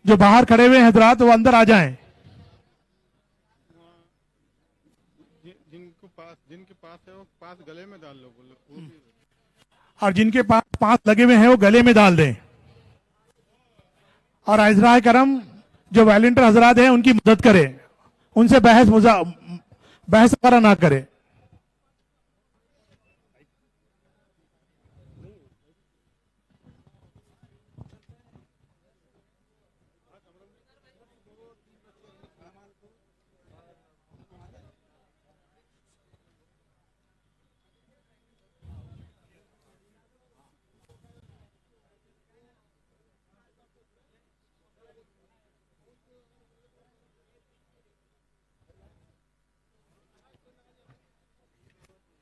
جو باہر کھڑے ہوئے ہیں حضرات وہ اندر آ جائیں. جن کے پاس ہے وہ پاس گلے میں ڈال لو. اور جن کے پاس پانس لگے ہوئے ہیں وہ گلے میں ڈال دیں. اور عزرائے کرم جو والنٹر حضرات ہیں ان کی مدد کرے, ان سے بحث وغیرہ نہ کرے.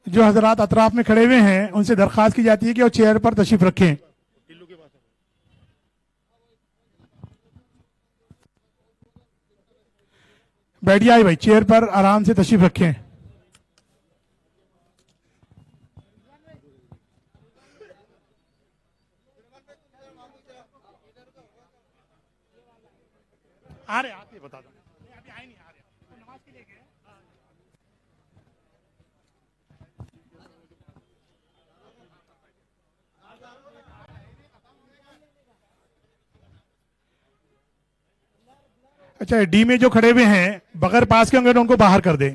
جو حضرات اطراف میں کھڑے ہوئے ہیں ان سے درخواست کی جاتی ہے کہ وہ چیئر پر تشریف رکھیں. بیٹھ جائے بھائی, چیئر پر آرام سے تشریف رکھیں. آ رہے آتے بتا دو, ابھی آئے نہیں, آ رہے نماز کے لیے گئے. اچھا ڈی میں جو کھڑے ہوئے ہیں بغیر پاس کے ہوں گے تو ان کو باہر کر دیں.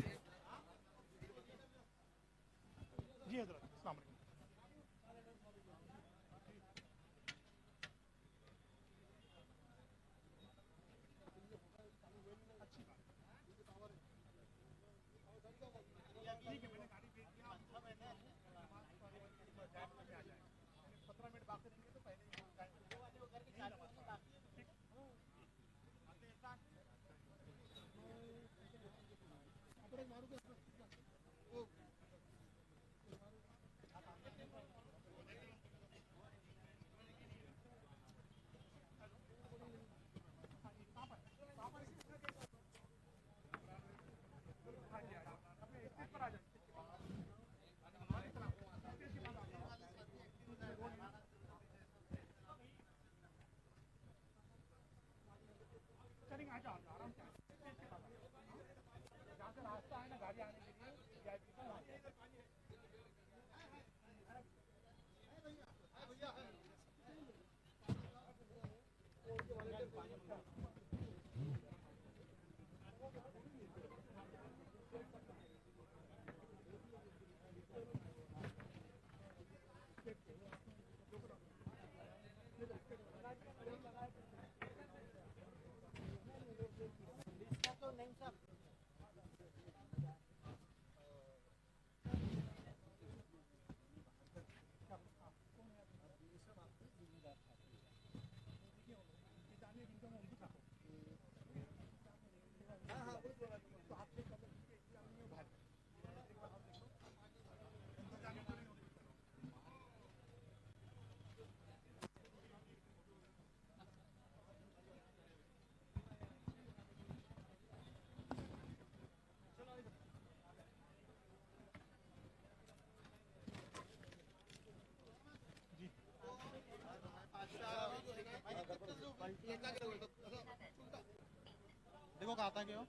دیکھو کہاں تھا کیا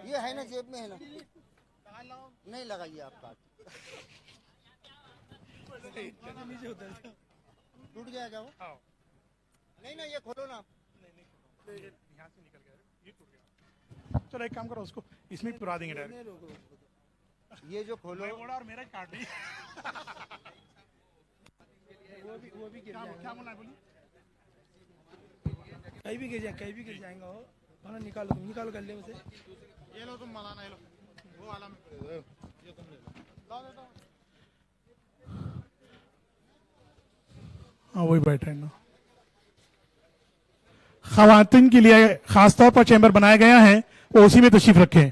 یہ ہے نا جیب میں ہے نا, نہیں لگائیے آپ کا ٹوٹ گیا کیا وہ؟ نہیں نا, یہ کھولو نا. یہاں سے نکل گیا, یہ ٹوٹ گیا. چلو ایک کام کرو, اس کو اس میں پورا دیں گے ڈائریکٹ. یہ جو کھولو اور میرا کاٹ دی. وہ بھی کیا بولنا ہے بولیے. کہیں بھی گر جائیں گا وہ. نکالو گلے میں سے. یہ لو تم مولانا, یہ لو وہ والا میں, یہ تم لے لو. ہاں وہی بیٹھے نا. خواتین کے لیے خاص طور پر چیمبر بنایا گیا ہے, وہ اسی میں تشریف رکھیں.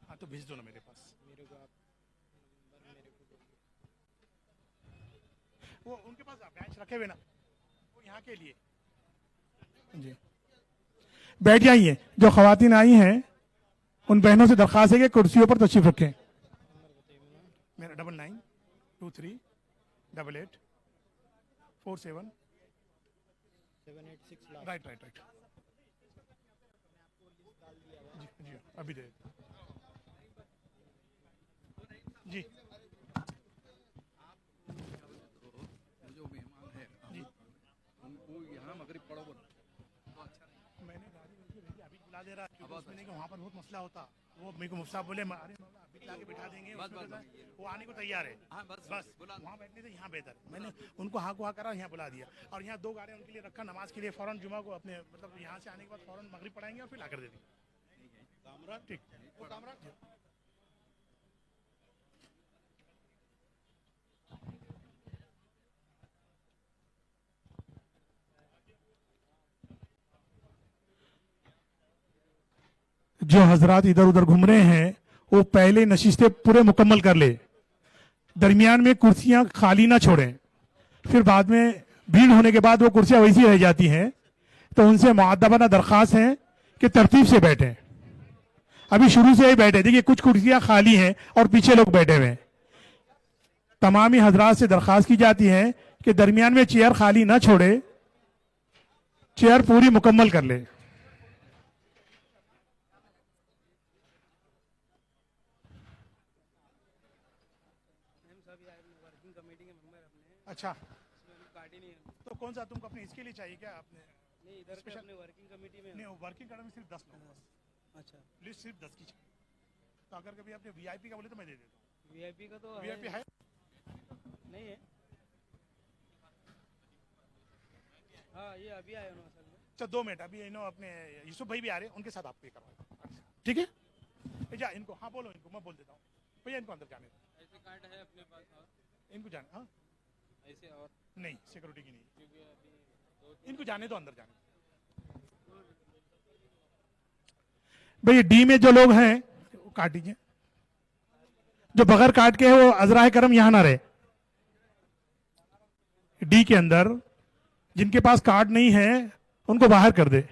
ہاں تو بھیج دو نا میرے پاس. وہ ان کے پاس بینچ رکھے ہوئے نا, وہ یہاں کے لیے. جی بیٹھ جائیے. جو خواتین آئی ہیں उन बहनों से दरखास्त है कि कुर्सियों पर तशरीफ रखें. मेरा 99238847. Right right right. जी जी अभी दे जी. जो मेहमान है जी उनको यहाँ मगरिब पढ़ो बोलो तो अच्छा नहीं. मैंने गाड़ी अभी बुला दे रहा क्योंकि उसमें नहीं कि वहाँ पर बहुत मसला होता. वो मेरे को मुफ्ता बोले अरे मौला अभी ला के बिठा देंगे. बस, उसमें बस, तो वो आने को तैयार है. हाँ बस बस बुला वहाँ बैठने से यहाँ बेहतर. मैंने उनको हाँ को हाँ करा, यहाँ बुला दिया. और यहाँ 2 गाड़ियाँ उनके लिए रखा नमाज के लिए. फौरन जुमा को अपने मतलब यहाँ से आने के बाद फौरन मगरिब पढ़ाएंगे और फिर लाकर दे देंगे. ठीक. वो कामरा जो हजरात इधर उधर घूम रहे हैं वो पहले नशिस्तें पूरे मुकम्मल कर ले. दरमियान में कुर्सियां खाली ना छोड़ें. फिर बाद में भीड़ होने के बाद वो कुर्सियां वैसी रह जाती हैं. तो उनसे मुअद्दबाना दरख्वास्त है कि तरतीब से बैठें. अभी शुरू से ही बैठे. देखिए कुछ कुर्सियां खाली हैं और पीछे लोग बैठे हुए हैं. तमामी हजरात से दरख्वास्त की जाती है कि दरमियान में चेयर खाली ना छोड़े, चेयर पूरी मुकम्मल कर ले. वर्किंग कमेटी के मेंबर अपने अच्छा कार्ड ही नहीं है. तो कौन सा तुमको अपने इसके लिए चाहिए क्या? आपने नहीं इधर पे अपने वर्किंग कमेटी में. नहीं वर्किंग कार्ड में सिर्फ 10 लोग बस. अच्छा लिस्ट सिर्फ 10 की चाहिए. तो अगर कभी आपने वीआईपी का बोले तो मैं दे देता हूँ. वीआईपी का तो वीआईपी है नहीं है. हाँ ये अभी आया ना असल में. चलो 2 मिनट. अभी इन्हों अपने यूसुफ भाई भी आ रहे हैं, उनके साथ आप पे करवा. ठीक है जा इनको. हाँ बोलो इनको, मैं बोल देता हूँ. भैया इनको अंदर जाने दो. ऐसे कार्ड है अपने पास और इनको जाने. हाँ ऐसे और नहीं सिक्योरिटी की नहीं. क्योंकि अभी इनको जाने दो, अंदर जाने. भाई डी में जो लोग हैं वो काट दीजिए. जो बगैर काट के है वो अजराह करम यहां ना रहे. डी के अंदर जिनके पास कार्ड नहीं है उनको बाहर कर दे.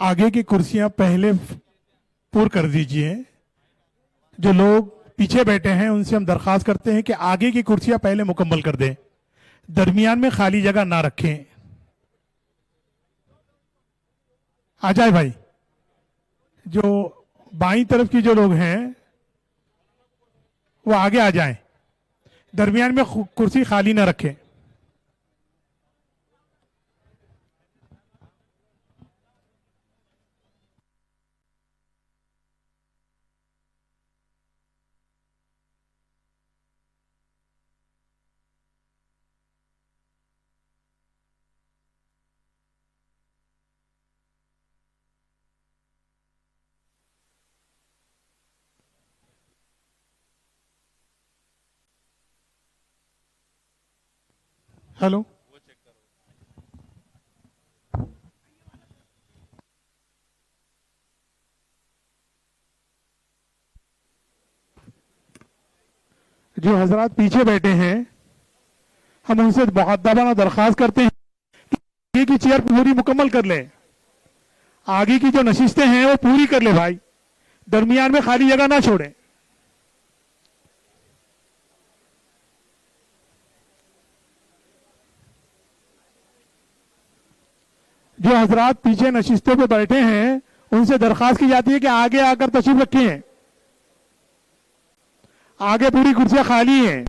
आगे की कुर्सियां पहले पूर कर दीजिए। जो लोग पीछे बैठे हैं उनसे हम दरखास्त करते हैं कि आगे की कुर्सियां पहले मुकम्मल कर दें, दरमियान में खाली जगह ना रखें। आ जाए भाई, जो बाईं तरफ की जो लोग हैं वो आगे आ जाएं, दरमियान में कुर्सी खाली ना रखें। हेलो, जो हजरात पीछे बैठे हैं हम उनसे मुअद्दबाना दरखास्त करते हैं कि आगे की चेयर पूरी मुकम्मल कर ले, आगे की जो नशिस्तें हैं वो पूरी कर ले भाई, दरमियान में खाली जगह ना छोड़े। जो हजरात पीछे नशिस्तों पे बैठे हैं उनसे दरखास्त की जाती है कि आगे आकर तशरीफ रखें, आगे पूरी कुर्सियां खाली हैं।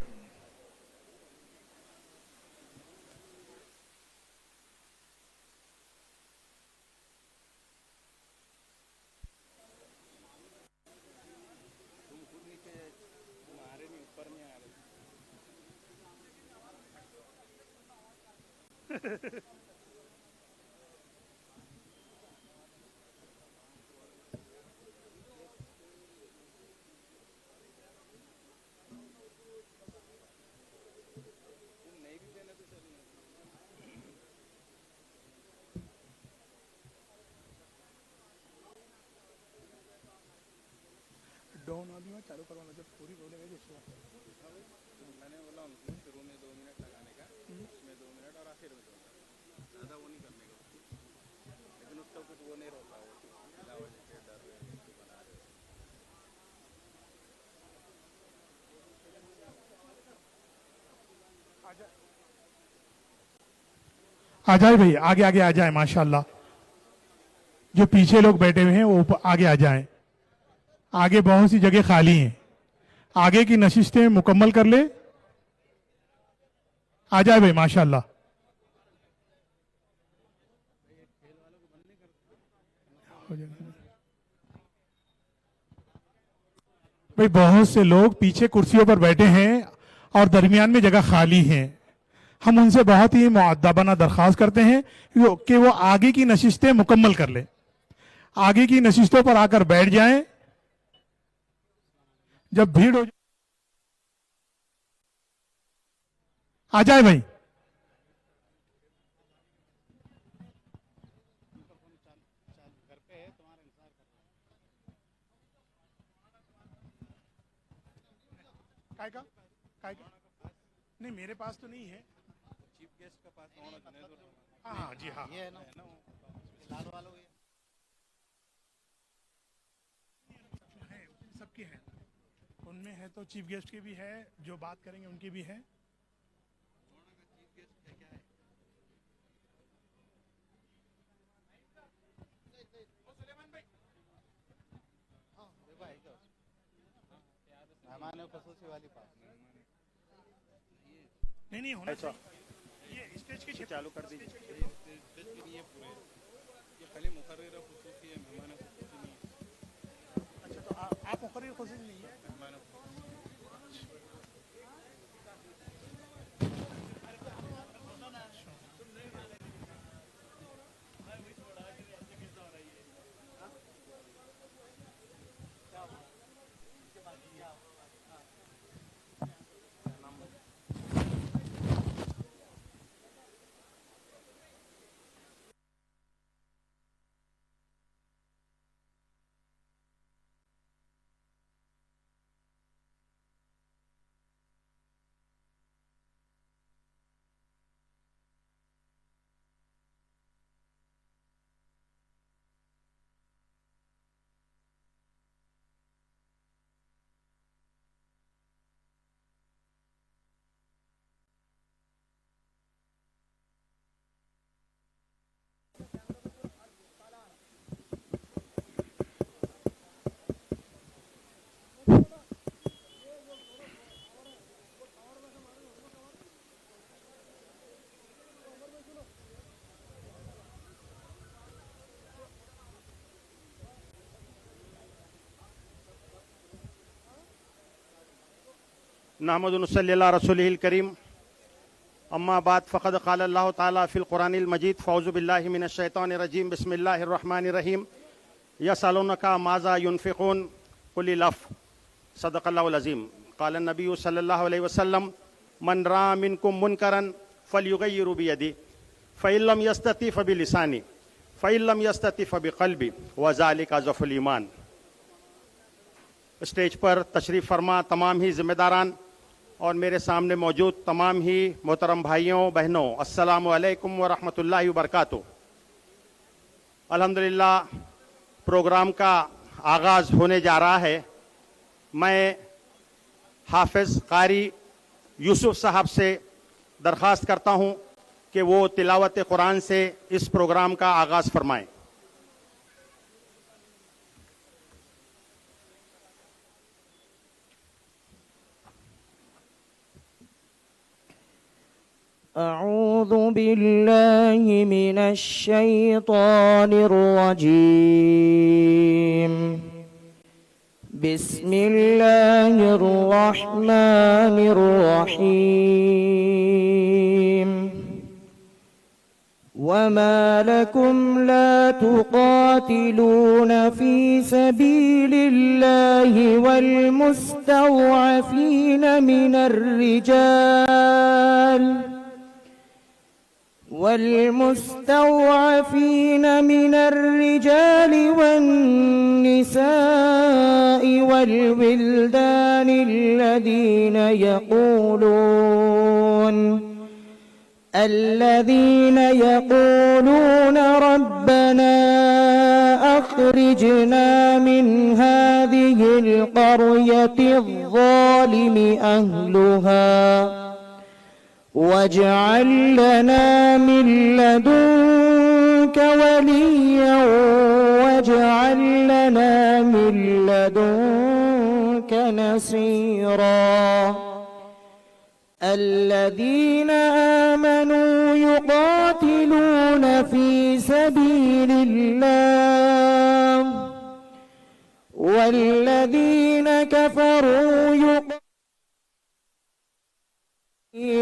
डाउन वाली में चालू करवाना, जब पूरी बोलेगा जैसे मैंने बोला उनको शुरू में 2 मिनट लगाने का, उसमें 2 मिनट और आखिर में 2 मिनट, ज़्यादा वो नहीं करने का, लेकिन उसका कुछ वो नहीं रहता, वो इलावा जैसे डर रहे हैं कुछ बना रहे हैं। आ जाए भाई, आगे आगे आ जाए। माशाल्लाह, जो पीछे लोग बैठे हुए हैं वो आगे आ जाएं, आगे बहुत सी जगह खाली हैं, आगे की नशिस्तें मुकम्मल कर ले। आ जाए भाई, माशाल्लाह। भाई बहुत से लोग पीछे कुर्सियों पर बैठे हैं और दरमियान में जगह खाली है। हम उनसे बहुत ही मुअद्दबाना दरखास्त करते हैं कि वो आगे की नशिस्तें मुकम्मल कर ले, आगे की नशिस्तों पर आकर बैठ जाएं। जब भीड़ हो आ जाए भाई। काय का? काय का? नहीं, मेरे पास तो नहीं है। चीफ गेस्ट का पास होना जुनैद हाँ हाँ जी हाँ, ये है ना लाल वालों ये है, सबके हैं। उनमें है तो चीफ गेस्ट के भी है, जो बात करेंगे उनके भी है। मेहमान खसूसी वाली पास नहीं नहीं होना चाहिए। ये स्टेज के चालू कर दीजिए। स्टेज के लिए पूरे ये खाली मुकर्रर खुसूसी है, मेहमान खुसूसी नहीं है। अच्छा, तो आप मुकर्रर खुशी नहीं है। मेहमान نحمد ونصلی علی رسولہ الکریم اما بعد فقد قال اللہ تعالی فی القرآن المجید فاعوذ باللہ من الشیطان الرجیم بسم اللہ الرحمن الرحیم یسألونک ماذا ينفقون قل العفو صدق اللہ العظیم قال النبی صلی اللہ علیہ وسلم من رأى منکم منکرا فلیغیروا بیدہ فإن لم یستطع فبلسانہ فإن لم یستطع فبقلبہ وذلک ضعف الایمان۔ اسٹیج پر تشریف فرما تمام ہی ذمہ داران اور میرے سامنے موجود تمام ہی محترم بھائیوں بہنوں، السلام علیکم ورحمۃ اللہ وبرکاتہ۔ الحمدللہ پروگرام کا آغاز ہونے جا رہا ہے۔ میں حافظ قاری یوسف صاحب سے درخواست کرتا ہوں کہ وہ تلاوت قرآن سے اس پروگرام کا آغاز فرمائیں۔ أعوذ بالله من الشيطان الرجيم بسم الله الرحمن الرحيم وما لكم لا تقاتلون في سبيل الله والمستضعفين من الرجال والنساء والولدان الذين يقولون ربنا أخرجنا من هذه القرية الظالم أهلها واجعل لنا من لدنك وليا واجعل لنا من لدنك نصيرا الذين آمنوا يقاتلون في سبيل الله والذين كفروا يقاتلون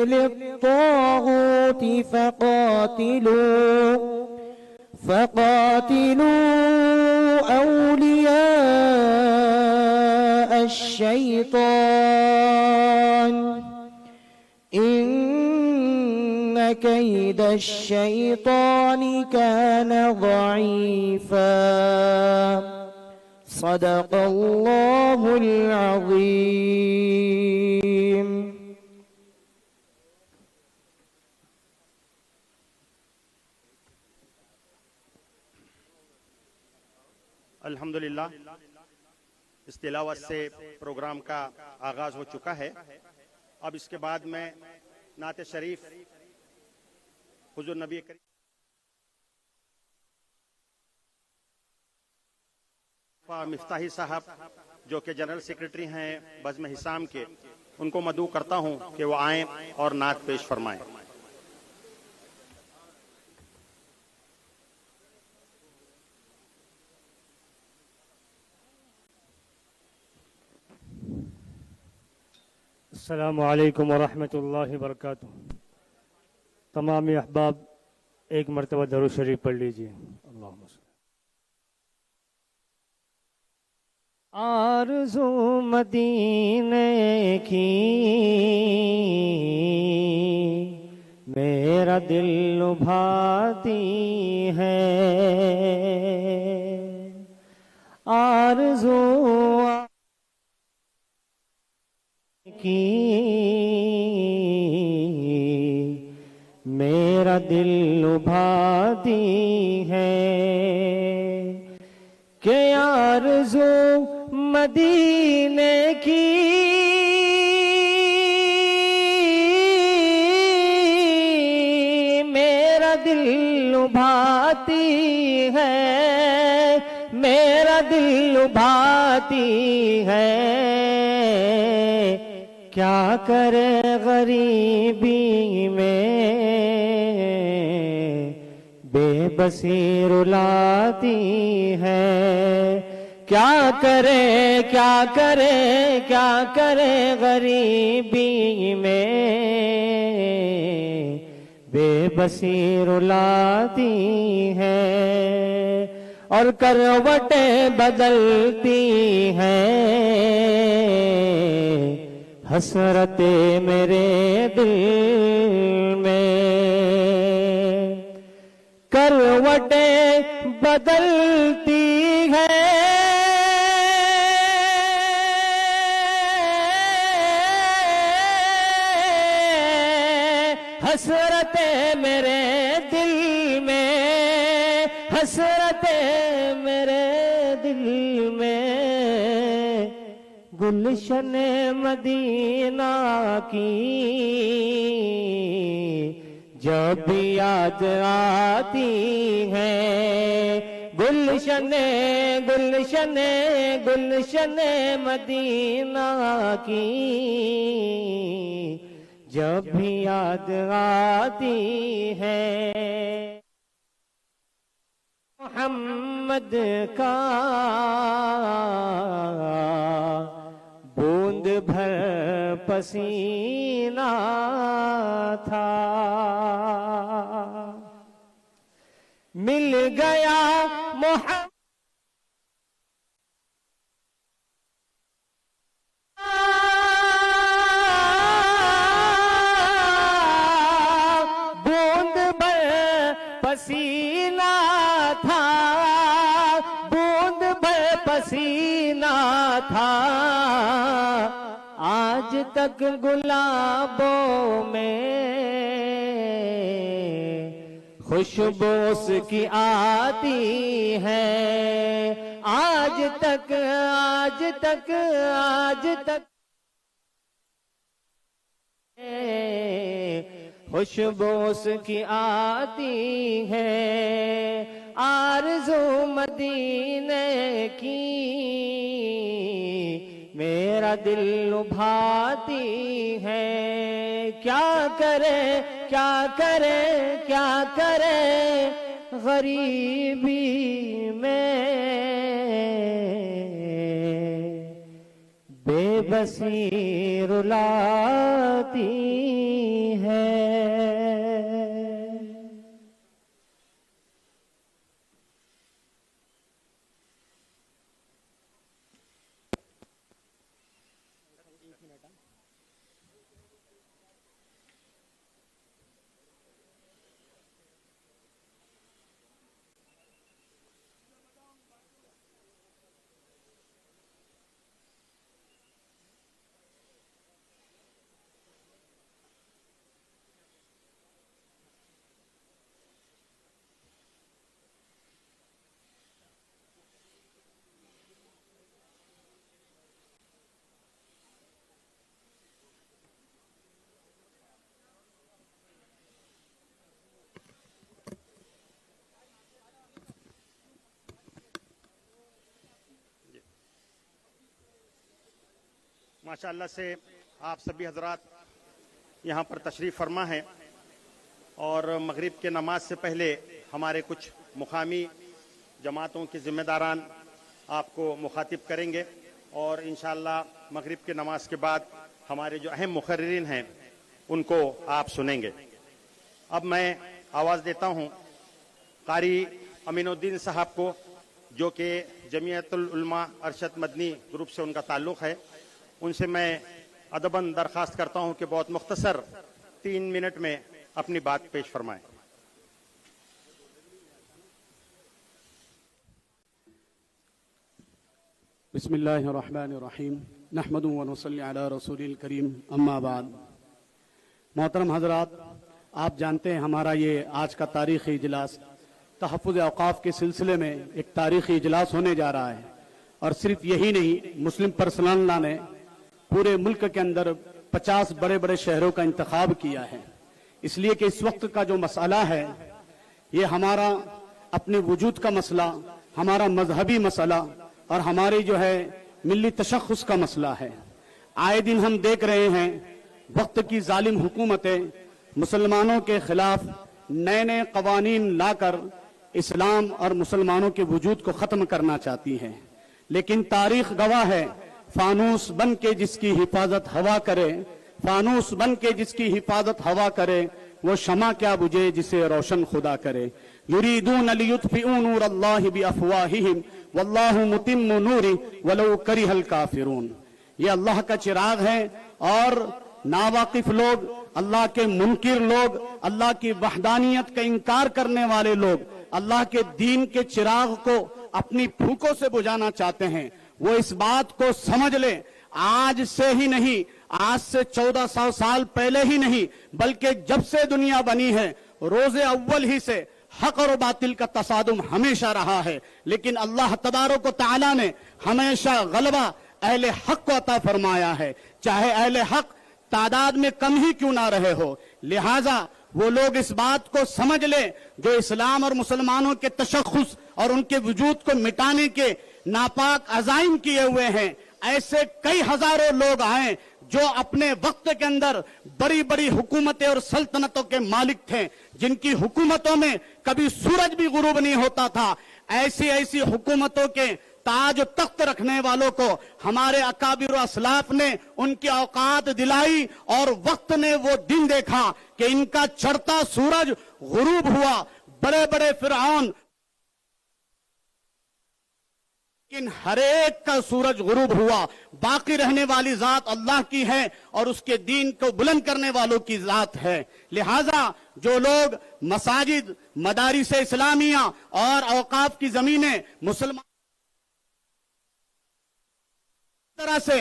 للطاغوت فقاتلوا أولياء الشيطان إن كيد الشيطان كان ضعيفا صدق الله العظيم۔ الحمدللہ اس تلاوت سے پروگرام کا آغاز ہو چکا ہے۔ اب اس کے بعد میں نعت شریف حضور نبی کریم مفتاحی صاحب جو کہ جنرل سیکریٹری ہیں بزم حسام کے، ان کو مدعو کرتا ہوں کہ وہ آئیں اور نعت پیش فرمائیں۔ السلام علیکم ورحمۃ اللہ وبرکاتہ۔ تمام احباب ایک مرتبہ درود شریف پڑھ لیجئے۔ اللہم صل۔ آرزو مدینے کی میرا دل لبھاتی ہے، آرزو کی میرا دل لبھاتی ہے کہ آرزو مدینے کی میرا دل لبھاتی ہے، میرا دل لبھاتی ہے۔ کیا کرے غریبی میں بے بسی رلاتی ہے، کیا کرے کیا کرے کیا کرے غریبی میں بے بسی رلاتی ہے اور کروٹیں بدلتی ہیں حسرت میرے دل میں کروٹیں بدلتی ہیں حسرت میرے دل میں حسرت میرے دل میں گلشن مدینہ کی جب یاد آتی ہے گلشن گلشن گلشن مدینہ کی جب بھی یاد آتی ہے محمد کا بوند بھر پسینہ تھا مل گیا محمد پسینہ تھا بوند بھر پسینہ تھا آج تک گلابوں میں خوشبو اس کی آتی ہے آج تک آج تک آج تک خوشبو اس کی آتی ہے آرزو مدینے کی میرا دل لبھاتی ہے کیا کرے کیا کرے کیا کرے غریبی میں بے بسی رلاتی ہے ماشاءاللہ سے آپ سبھی حضرات یہاں پر تشریف فرما ہیں اور مغرب کے نماز سے پہلے ہمارے کچھ مقامی جماعتوں کے ذمہ داران آپ کو مخاطب کریں گے اور انشاءاللہ مغرب کے نماز کے بعد ہمارے جو اہم مقررین ہیں ان کو آپ سنیں گے. اب میں آواز دیتا ہوں قاری امین الدین صاحب کو جو کہ جمعیت العلماء ارشد مدنی گروپ سے ان کا تعلق ہے. ان سے میں ادباً درخواست کرتا ہوں کہ بہت مختصر 3 منٹ میں اپنی بات پیش فرمائیں. بسم اللہ الرحمن الرحیم نحمد و نصلی علی رسول الکریم اما بعد. محترم حضرات، آپ جانتے ہیں ہمارا یہ آج کا تاریخی اجلاس تحفظ اوقاف کے سلسلے میں ایک تاریخی اجلاس ہونے جا رہا ہے. اور صرف یہی نہیں، مسلم پرسنل لا نے پورے ملک کے اندر 50 بڑے بڑے شہروں کا انتخاب کیا ہے. اس لیے کہ اس وقت کا جو مسئلہ ہے یہ ہمارا اپنے وجود کا مسئلہ، ہمارا مذہبی مسئلہ اور ہماری جو ہے ملی تشخص کا مسئلہ ہے. آئے دن ہم دیکھ رہے ہیں وقت کی ظالم حکومتیں مسلمانوں کے خلاف نئے نئے قوانین لا کر اسلام اور مسلمانوں کے وجود کو ختم کرنا چاہتی ہیں. लेकिन तारीख गवाह है, फानूस बन के जिसकी हिफाजत हवा करे, फानूस बन के जिसकी हिफाजत हवा करे, वो शमा क्या बुझे जिसे रोशन खुदा करे। युरीदून लियुत्फिऊ नूर अल्लाहि बिअफ़वाहिहिम वल्लाहु मुतिम्मु नूरी वलौ करिहल काफिरून। ये अल्लाह का चिराग है और नावाकिफ लोग, अल्लाह के मुनकिर लोग, अल्लाह की वहदानियत का इनकार करने वाले लोग अल्लाह के दीन के चिराग को अपनी फूकों से बुझाना चाहते हैं। वो इस बात को समझ ले, आज से ही नहीं, आज से 1400 साल पहले ही नहीं, बल्कि जब से दुनिया बनी है रोजे अव्वल ही से हक और बातिल का तसादुम हमेशा रहा है। लेकिन अल्लाह तबारक व तआला ने हमेशा गलबा अहले हक को अता फरमाया है, चाहे अहले हक तादाद में कम ही क्यों ना रहे हो। लिहाजा वो लोग इस बात को समझ ले जो इस्लाम और मुसलमानों के तशख्खुस और उनके वजूद को मिटाने के नापाक अज़ाइम किए हुए हैं। ऐसे कई हजारों लोग आए जो अपने वक्त के अंदर बड़ी बड़ी हुकूमतें और सल्तनतों के मालिक थे, जिनकी हुकूमतों में कभी सूरज भी गुरूब नहीं होता था। ऐसी ऐसी हुकूमतों के ताज तख्त रखने वालों को हमारे अकाबिर असलाफ ने उनकी औकात दिलाई और वक्त ने वो दिन देखा कि इनका चढ़ता सूरज गुरूब हुआ। बड़े बड़े फिरौन, लेकिन हर एक का सूरज गुरूब हुआ। बाकी रहने वाली जात अल्लाह की है और उसके दीन को बुलंद करने वालों की जात है। लिहाजा जो लोग मसाजिद, मदारिस इस्लामिया और औकाफ की जमीनें मुसलमान तरह से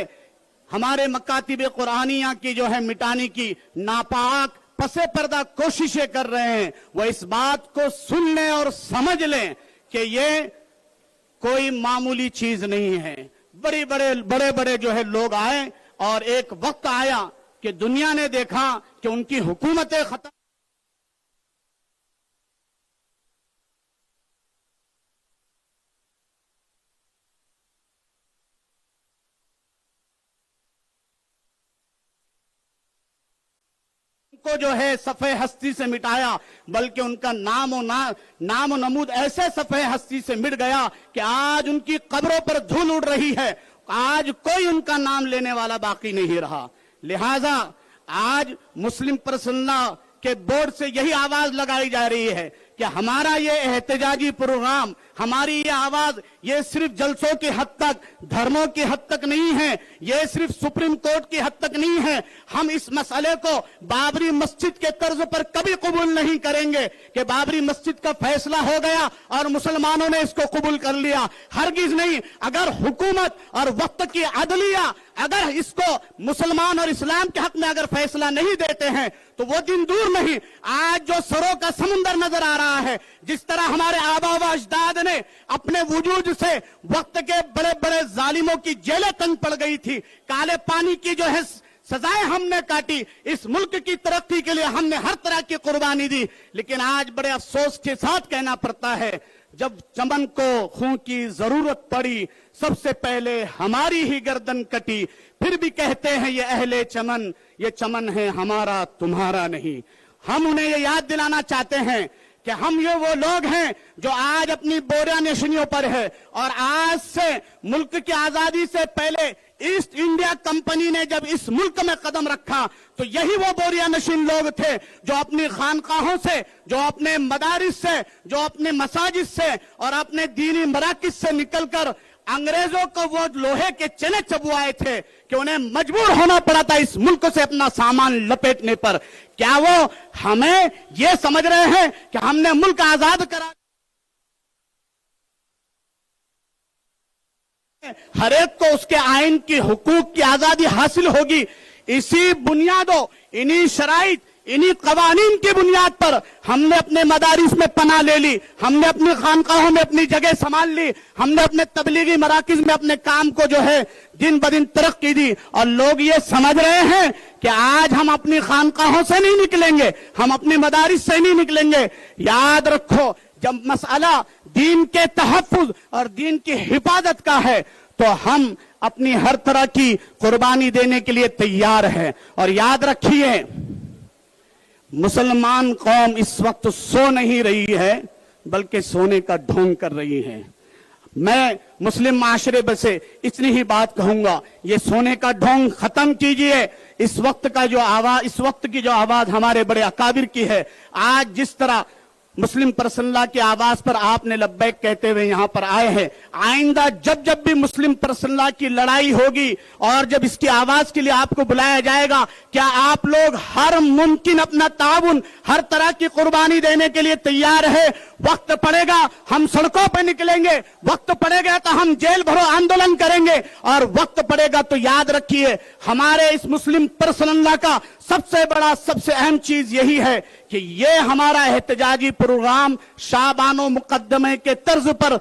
हमारे मकातिब कुरानिया की जो है मिटाने की नापाक पसे पर्दा कोशिशें कर रहे हैं, वो इस बात को सुन लें और समझ लें कि ये कोई मामूली चीज नहीं है। बड़े बड़े जो है लोग आए और एक वक्त आया कि दुनिया ने देखा कि उनकी हुकूमतें खत्म, को जो है सफ़े हस्ती से मिटाया, बल्कि उनका नाम नमूद ऐसे सफ़े हस्ती से मिट गया कि आज उनकी कब्रों पर धूल उड़ रही है। आज कोई उनका नाम लेने वाला बाकी नहीं रहा। लिहाजा आज मुस्लिम पर्सनल के बोर्ड से यही आवाज लगाई जा रही है कि हमारा ये एहतजाजी प्रोग्राम, हमारी ये आवाज, ये सिर्फ जलसों की हद तक, धर्मों की हद तक नहीं है, ये सिर्फ सुप्रीम कोर्ट की हद तक नहीं है। हम इस मसले को बाबरी मस्जिद के तर्ज पर कभी कबूल नहीं करेंगे कि बाबरी मस्जिद का फैसला हो गया और मुसलमानों ने इसको कबूल कर लिया। हरगिज नहीं। अगर हुकूमत और वक्त की अदलिया अगर इसको मुसलमान और इस्लाम के हक में अगर फैसला नहीं देते हैं तो वो दिन दूर नहीं। आज जो सरों का समुंदर नजर आ रहा है, जिस तरह हमारे आबा व अजदाद ने अपने वजूद से वक्त के बड़े बड़े जालिमों की जेलें तंग पड़ गई थी, काले पानी की जो है सजाएं हमने काटी, इस मुल्क की तरक्की के लिए हमने हर तरह की कुर्बानी दी। लेकिन आज बड़े अफसोस के साथ कहना पड़ता है, जब चमन को खून की जरूरत पड़ी सबसे पहले हमारी ही गर्दन कटी। फिर भी कहते हैं ये अहले चमन, ये चमन है हमारा तुम्हारा नहीं। हम उन्हें ये याद दिलाना चाहते हैं कि हम ये वो लोग हैं जो आज अपनी बोरिया नशीनियों पर है और आज से मुल्क की आजादी से पहले ईस्ट इंडिया कंपनी ने जब इस मुल्क में कदम रखा तो यही वो बोरिया नशीन लोग थे जो अपनी खानकाहों से, जो अपने मदारिस से, जो अपने मसाजिद से और अपने दीनी मराकिज से निकलकर अंग्रेजों को वो लोहे के चने चबुआए थे कि उन्हें मजबूर होना पड़ा था इस मुल्क से अपना सामान लपेटने पर। क्या वो हमें ये समझ रहे हैं कि हमने मुल्क आजाद करा? हर एक को उसके आइन की हुकूक की आजादी हासिल होगी। इसी बुनियादों, इन्हीं शराइत, इन्हीं कवानीन की बुनियाद पर हमने अपने मदारिस में पनाह ले ली, हमने अपनी खानकाहों में अपनी जगह संभाल ली, हमने अपने तबलीगी मराकिज में अपने काम को जो है दिन ब दिन तरक्की दी। और लोग ये समझ रहे हैं कि आज हम अपनी खानकाहों से नहीं निकलेंगे, हम अपनी मदारिस से नहीं निकलेंगे। याद रखो, जब मसला दीन के तहफ्फुज और दीन की हिफाजत का है तो हम अपनी हर तरह की कुर्बानी देने के लिए तैयार हैं। और याद रखिए, मुसलमान कौम इस वक्त सो नहीं रही है बल्कि सोने का ढोंग कर रही है। मैं मुस्लिम माशरे से इतनी ही बात कहूंगा, ये सोने का ढोंग खत्म कीजिए। इस वक्त की जो आवाज हमारे बड़े अकाबिर की है, आज जिस तरह मुस्लिम पर्सनला की आवाज पर आपने लब्बैक कहते हुए यहां पर आए हैं, आइंदा जब जब भी मुस्लिम पर्सनला की लड़ाई होगी और जब इसकी आवाज के लिए आपको बुलाया जाएगा, क्या आप लोग हर मुमकिन अपना ताउन, हर तरह की कुर्बानी देने के लिए तैयार है? वक्त पड़ेगा हम सड़कों पर निकलेंगे, वक्त पड़ेगा तो हम जेल भरो आंदोलन करेंगे, और वक्त पड़ेगा तो याद रखिए हमारे इस मुस्लिम पर्सनला का सबसे बड़ा सबसे अहम चीज यही है कि ये हमारा एहतजाजी प्रोग्राम शाबानो मुकद्दमे के तर्ज पर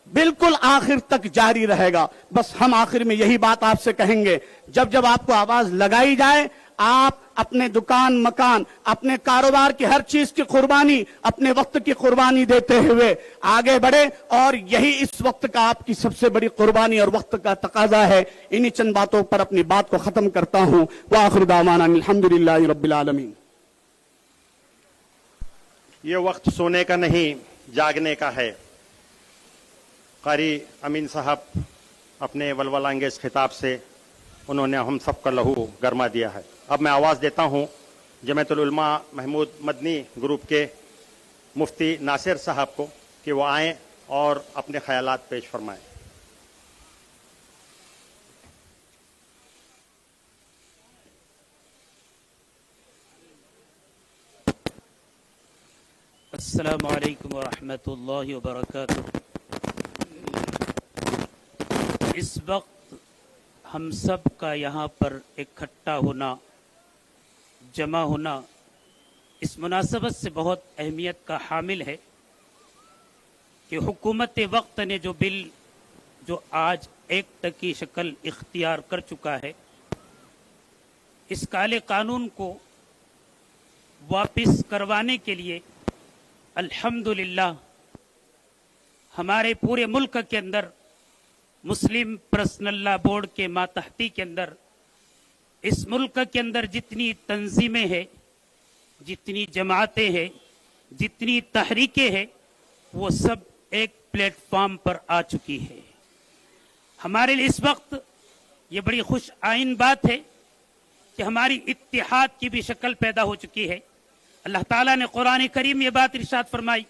बिल्कुल आखिर तक जारी रहेगा। बस हम आखिर में यही बात आपसे कहेंगे, जब जब आपको आवाज लगाई जाए, आप अपने दुकान मकान, अपने कारोबार की हर चीज की कुर्बानी, अपने वक्त की कुर्बानी देते हुए आगे बढ़े, और यही इस वक्त का आपकी सबसे बड़ी कुर्बानी और वक्त का तकाजा है। इन्हीं चंद बातों पर अपनी बात को खत्म करता हूं। व आखिर दावाना अल्हम्दुलिल्लाहि रब्बिल आलमीन। ये वक्त सोने का नहीं, जागने का है। कारी अमीन साहब अपने वलवलांगेज खिताब से उन्होंने हम सबका लहू गरमा दिया है। अब मैं आवाज़ देता हूं जमीयतुल उलमा महमूद मदनी ग्रुप के मुफ्ती नासिर साहब को कि वो आएं और अपने ख्यालात पेश फरमाएं। अस्सलामु अलैकुम व रहमतुल्लाहि व बरकातुहू। इस वक्त हम सब का यहाँ पर इकट्ठा होना, जमा होना इस मुनासबत से बहुत अहमियत का हामिल है कि हुकूमत वक्त ने जो बिल जो आज एक्ट की शक्ल इख्तियार कर चुका है, इस काले कानून को वापस करवाने के लिए अल्हम्दुलिल्लाह हमारे पूरे मुल्क के अंदर मुस्लिम पर्सनल लॉ बोर्ड के मातहती के अंदर इस मुल्क के अंदर जितनी तंजीमें हैं, जितनी जमातें हैं, जितनी तहरीकें हैं, वो सब एक प्लेटफॉर्म पर आ चुकी है। हमारे लिए इस वक्त ये बड़ी खुश आइन बात है कि हमारी इत्तिहाद की भी शक्ल पैदा हो चुकी है। अल्लाह ताला ने कुरान करीम ये बात इरशाद फरमाई,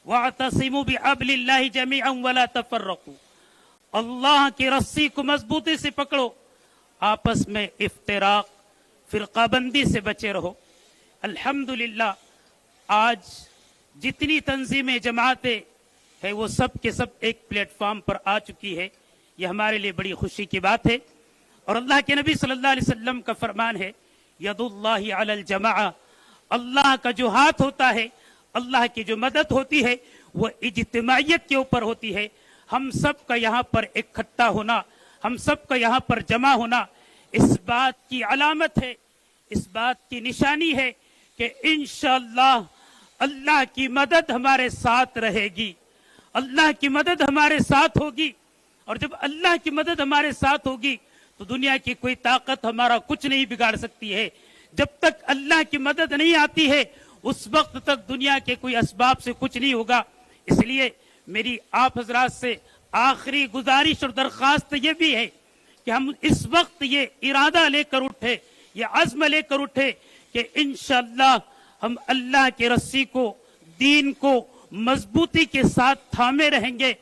वअतसिमू बिहब्लिल्लाहि जमीअन वला तफर्रकू, अल्लाह की रस्सी को मजबूती से पकड़ो, आपस में इफ्तिराक फिरकाबंदी से बचे रहो। अल्हम्दुलिल्लाह आज जितनी तंजीमें जमातें है वो सब के सब एक प्लेटफॉर्म पर आ चुकी है। ये हमारे लिए बड़ी खुशी की बात है। और अल्लाह के नबी सल्लल्लाहु अलैहि वसल्लम का फरमान है, यदुल्लाहि अलल जमाअ, अल्लाह का जो हाथ होता है, अल्लाह की जो मदद होती है वो इज्तिमाइयत के ऊपर होती है। हम सब का यहाँ पर इकट्ठा होना, हम सब का यहाँ पर जमा होना इस बात की अलामत है, इस बात की निशानी है कि इंशाअल्लाह अल्लाह की मदद हमारे साथ रहेगी, अल्लाह की मदद हमारे साथ होगी। और जब अल्लाह की मदद हमारे साथ होगी तो दुनिया की कोई ताकत हमारा कुछ नहीं बिगाड़ सकती है। जब तक अल्लाह की मदद नहीं आती है उस वक्त तक दुनिया के कोई असबाब से कुछ नहीं होगा। इसलिए मेरी आप हजरात से आखिरी गुजारिश और दरख्वास्त ये भी है कि हम इस वक्त ये इरादा लेकर उठे, ये अज़्म लेकर उठे कि इंशाअल्लाह हम अल्लाह की रस्सी को, दीन को मजबूती के साथ थामे रहेंगे,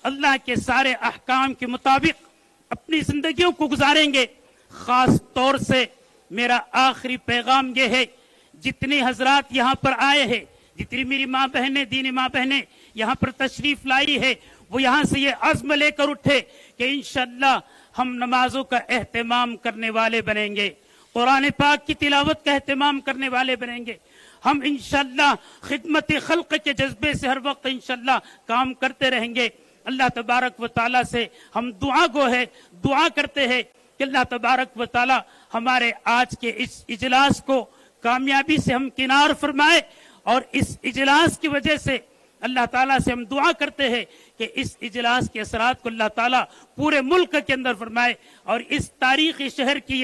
अल्लाह के सारे अहकाम के मुताबिक अपनी जिंदगियों को गुजारेंगे। खास तौर से मेरा आखिरी पैगाम ये है, जितने हजरात यहाँ पर आए हैं, जितनी मेरी माँ बहनें, दीनी माँ बहनें यहाँ पर तशरीफ लाई है, वो यहाँ से ये अज़्म लेकर उठे कि इंशाअल्लाह हम नमाजों का एहतमाम करने वाले बनेंगे, कुरान पाक की तिलावत का एहतमाम करने वाले बनेंगे। हम इंशाअल्लाह खिदमत खल्क के जज्बे से हर वक्त इंशाअल्लाह काम करते रहेंगे। अल्लाह तबारक व ताला से हम दुआ करते हैं कि अल्लाह तबारक व ताला हमारे आज के इस इजलास को कामयाबी से हम किनार फरमाए। और इस इजलास की वजह से अल्लाह ताला से हम दुआ करते हैं कि इस इजलास के असरात को अल्लाह ताला पूरे मुल्क के अंदर फरमाए। और इस तारीखी शहर की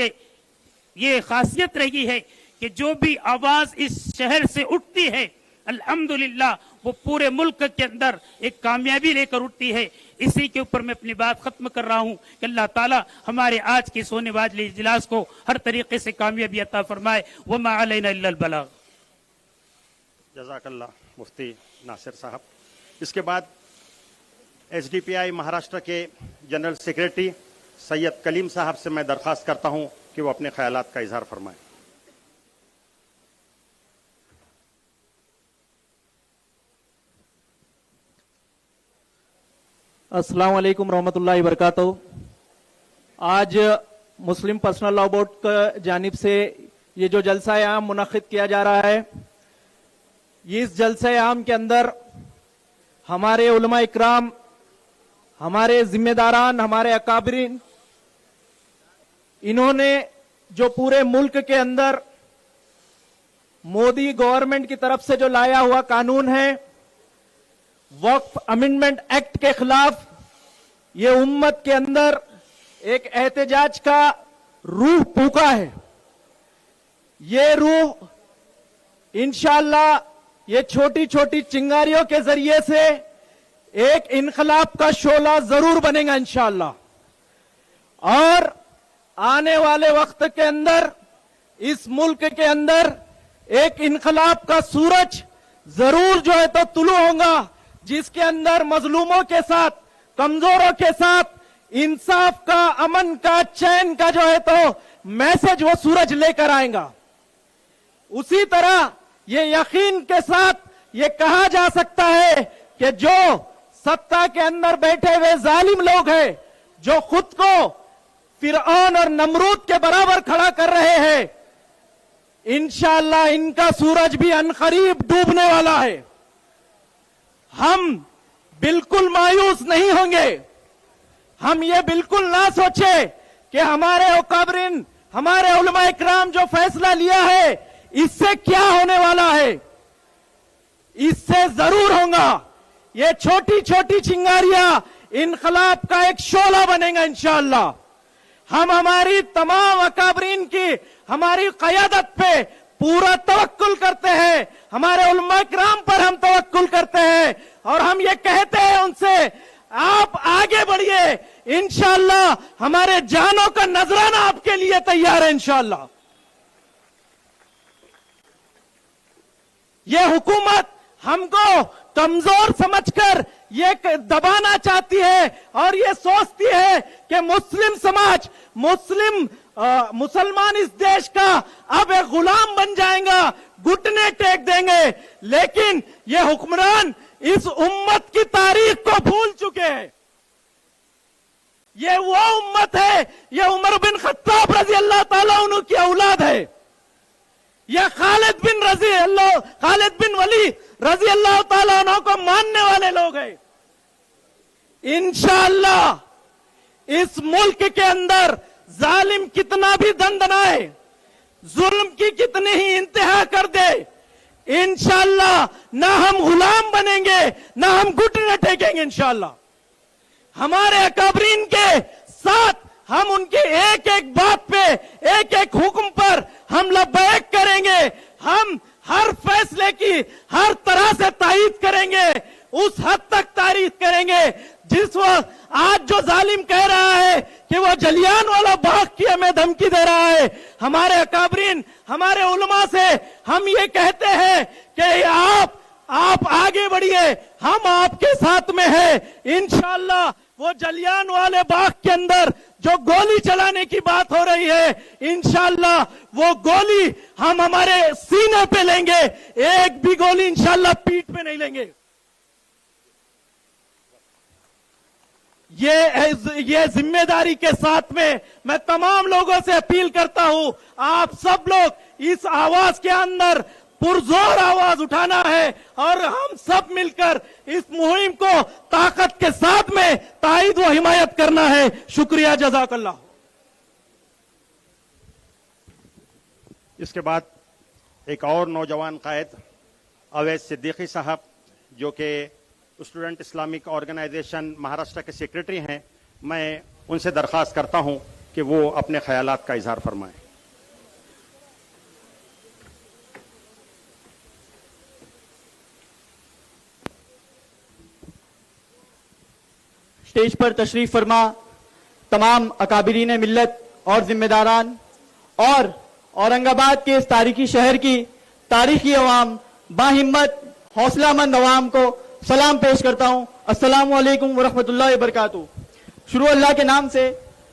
ये खासियत रही है कि जो भी आवाज इस शहर से उठती है अल्हम्दुलिल्लाह वो पूरे मुल्क के अंदर एक कामयाबी लेकर उठती है। इसी के ऊपर मैं अपनी बात खत्म कर रहा हूं कि अल्लाह ताला हमारे आज के सोने वाले इजलास को हर तरीके से कामयाबी अता फरमाए। वमा अलैना इल्लल बलाग। जज़ाकल्लाह मुफ्ती नासिर साहब। इसके बाद एसडीपीआई महाराष्ट्र के जनरल सेक्रेटरी सैयद कलीम साहब से मैं दरख्वास्त करता हूं कि वो अपने ख्यालात का इजहार फरमाएं। अस्सलाम वालेकुम रहमतुल्लाहि वबरकातुहू। आज मुस्लिम पर्सनल लॉ बोर्ड की जानिब से ये जो जलसा आम मुनक्किद किया जा रहा है, इस जलसा आम के अंदर हमारे उलमा इकराम, हमारे जिम्मेदारान, हमारे अकाबरीन, इन्होंने जो पूरे मुल्क के अंदर मोदी गवर्नमेंट की तरफ से जो लाया हुआ कानून है, वक्फ अमेंडमेंट एक्ट के खिलाफ ये उम्मत के अंदर एक एहतजाज का रूह फूका है। ये रूह इंशाअल्लाह ये छोटी छोटी चिंगारियों के जरिए से एक इनकलाब का शोला जरूर बनेगा इंशाअल्लाह। और आने वाले वक्त के अंदर इस मुल्क के अंदर एक इनकलाब का सूरज जरूर जो है तो तुलू होगा, जिसके अंदर मजलूमों के साथ, कमजोरों के साथ इंसाफ का, अमन का, चैन का जो है तो मैसेज वो सूरज लेकर आएगा। उसी तरह ये यकीन के साथ ये कहा जा सकता है कि जो सत्ता के अंदर बैठे हुए जालिम लोग हैं, जो खुद को फिरौन और नमरूद के बराबर खड़ा कर रहे हैं, इंशाअल्लाह इनका सूरज भी अनकरीब डूबने वाला है। हम बिल्कुल मायूस नहीं होंगे। हम ये बिल्कुल ना सोचे कि हमारे अकाबरीन, हमारे उलमा इकराम जो फैसला लिया है इससे क्या होने वाला है, इससे जरूर होगा। ये छोटी छोटी चिंगारियां इनकलाब का एक शोला बनेगा इंशाअल्लाह। हम हमारी तमाम अकाबरीन की, हमारी क़यादत पे पूरा तवक्कुल करते हैं, हमारे उलमा इकराम पर हम तवक्कुल करते हैं और हम ये कहते हैं उनसे, आप आगे बढ़िए, इंशाअल्लाह हमारे जानों का नजराना आपके लिए तैयार है इंशाअल्लाह। ये हुकूमत हमको कमजोर समझकर ये दबाना चाहती है और ये सोचती है कि मुस्लिम समाज, मुसलमान इस देश का अब एक गुलाम बन जाएगा, घुटने टेक देंगे। लेकिन ये हुक्मरान इस उम्मत की तारीख को भूल चुके हैं। ये वो उम्मत है, ये उमर बिन खत्ताब रजी अल्लाह ताला अन्हु की औलाद है, ये खालिद बिन वली रजी अल्लाह ताला अन्हु को मानने वाले लोग हैं। इंशाअल्लाह इस मुल्क के अंदर जालिम कितना भी दंदनाए, जुल्म की कितनी ही इंतहा कर दे, इंशाअल्लाह ना हम गुलाम बनेंगे, ना हम घुटने टेकेंगे इंशाअल्लाह। हमारे अकाबरीन के साथ हम उनकी एक एक बात पे, एक एक हुक्म पर हम लब्बैक करेंगे। हम हर फैसले की हर तरह से तायीद करेंगे, उस हद तक तारीफ करेंगे जिस वक्त आज जो जालिम कह रहा है कि वो जलियान वाला बाग की हमें धमकी दे रहा है। हमारे अकाबरीन, हमारे उलमा से हम ये कहते हैं कि आप आगे बढ़िए, हम आपके साथ में हैं। इंशाअल्लाह वो जलियान वाले बाग के अंदर जो गोली चलाने की बात हो रही है, इंशाअल्लाह वो गोली हम हमारे सीने पे लेंगे, एक भी गोली इंशाअल्लाह पीठ पे नहीं लेंगे। ये जिम्मेदारी के साथ में मैं तमाम लोगों से अपील करता हूं, आप सब लोग इस आवाज के अंदर पुरजोर आवाज उठाना है और हम सब मिलकर इस मुहिम को ताकत के साथ में ताईद व हिमायत करना है। शुक्रिया, जज़ाकल्लाह। इसके बाद एक और नौजवान कायद अवैस सिद्दीकी साहब, जो कि स्टूडेंट इस्लामिक ऑर्गेनाइजेशन महाराष्ट्र के सेक्रेटरी हैं, मैं उनसे दरख्वास्त करता हूं कि वो अपने ख्यालात का इजहार फरमाएं। स्टेज पर तशरीफ फरमा तमाम अकाबिरीन मिल्लत और जिम्मेदारान और औरंगाबाद के इस तारीखी शहर की तारीखी अवाम, बाहिम्मत हौसलामंद अवाम को सलाम पेश करता हूं। अस्सलामु अलैकुम वरहमतुल्लाहि वबरकातुहू। शुरू अल्लाह के नाम से।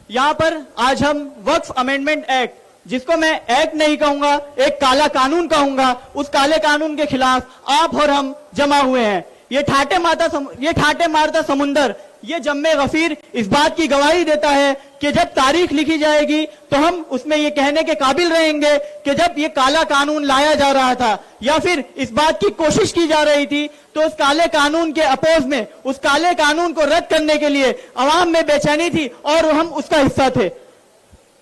यहां पर आज हम वक्फ अमेंडमेंट एक्ट, जिसको मैं एक्ट नहीं कहूंगा, एक काला कानून कहूंगा, उस काले कानून के खिलाफ आप और हम जमा हुए हैं। ये ठाटे मारता समुंदर, ये जम्मे गफीर इस बात की गवाही देता है कि जब तारीख लिखी जाएगी तो हम उसमें ये कहने के काबिल रहेंगे कि जब ये काला कानून लाया जा रहा था या फिर इस बात की कोशिश की जा रही थी तो उस काले कानून के अपोज में, उस काले कानून को रद्द करने के लिए अवाम में बेचैनी थी और हम उसका हिस्सा थे।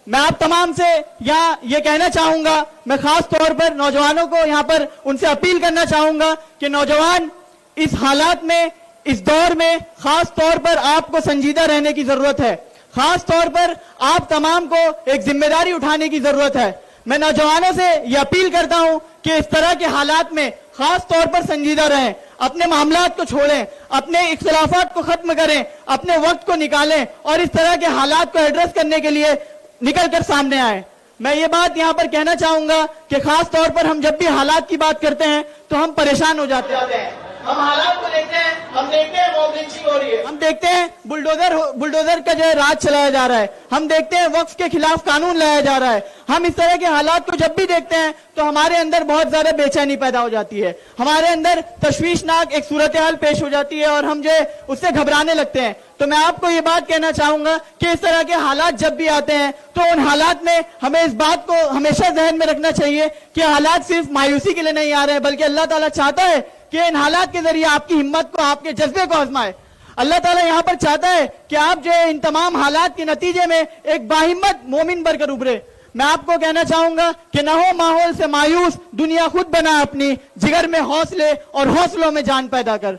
मैं आप तमाम से यहाँ ये कहना चाहूंगा, मैं खास तौर पर नौजवानों को यहाँ पर उनसे अपील करना चाहूंगा कि नौजवान इस हालात में, इस दौर में खास तौर पर आपको संजीदा रहने की जरूरत है। खास तौर पर आप तमाम को एक जिम्मेदारी उठाने की जरूरत है। मैं नौजवानों से यह अपील करता हूं कि इस तरह के हालात में खास तौर पर संजीदा रहें, अपने मामलात को छोड़ें, अपने इख्तिलाफात को खत्म करें, अपने वक्त को निकालें और इस तरह के हालात को एड्रेस करने के लिए निकल कर सामने आए। मैं ये बात यहाँ पर कहना चाहूंगा कि खास तौर पर हम जब भी हालात की बात करते हैं तो हम परेशान हो जाते हैं। हम हालात को देखते हैं, हम देखते हैं मॉब लिंचिंग हो रही है, हम देखते हैं बुलडोजर का जो है राज चलाया जा रहा है, हम देखते हैं वक्फ के खिलाफ कानून लाया जा रहा है। हम इस तरह के हालात को जब भी देखते हैं तो हमारे अंदर बहुत ज्यादा बेचैनी पैदा हो जाती है, हमारे अंदर तशवीशनाक एक सूरत हाल पेश हो जाती है और हम जो है उससे घबराने लगते हैं। तो मैं आपको ये बात कहना चाहूंगा कि इस तरह के हालात जब भी आते हैं तो उन हालात में हमें इस बात को हमेशा जहन में रखना चाहिए कि हालात सिर्फ मायूसी के लिए नहीं आ रहे हैं, बल्कि अल्लाह ताला चाहता है कि इन हालात के जरिए आपकी हिम्मत को, आपके जज्बे को आजमाए। अल्लाह ताला यहाँ पर चाहता है कि आप जो है इन तमाम हालात के नतीजे में एक बाहिम्मत मोमिन बनकर उभरे। मैं आपको कहना चाहूंगा कि न हो माहौल से मायूस, दुनिया खुद बना अपनी, जिगर में हौसले और हौसलों में जान पैदा कर।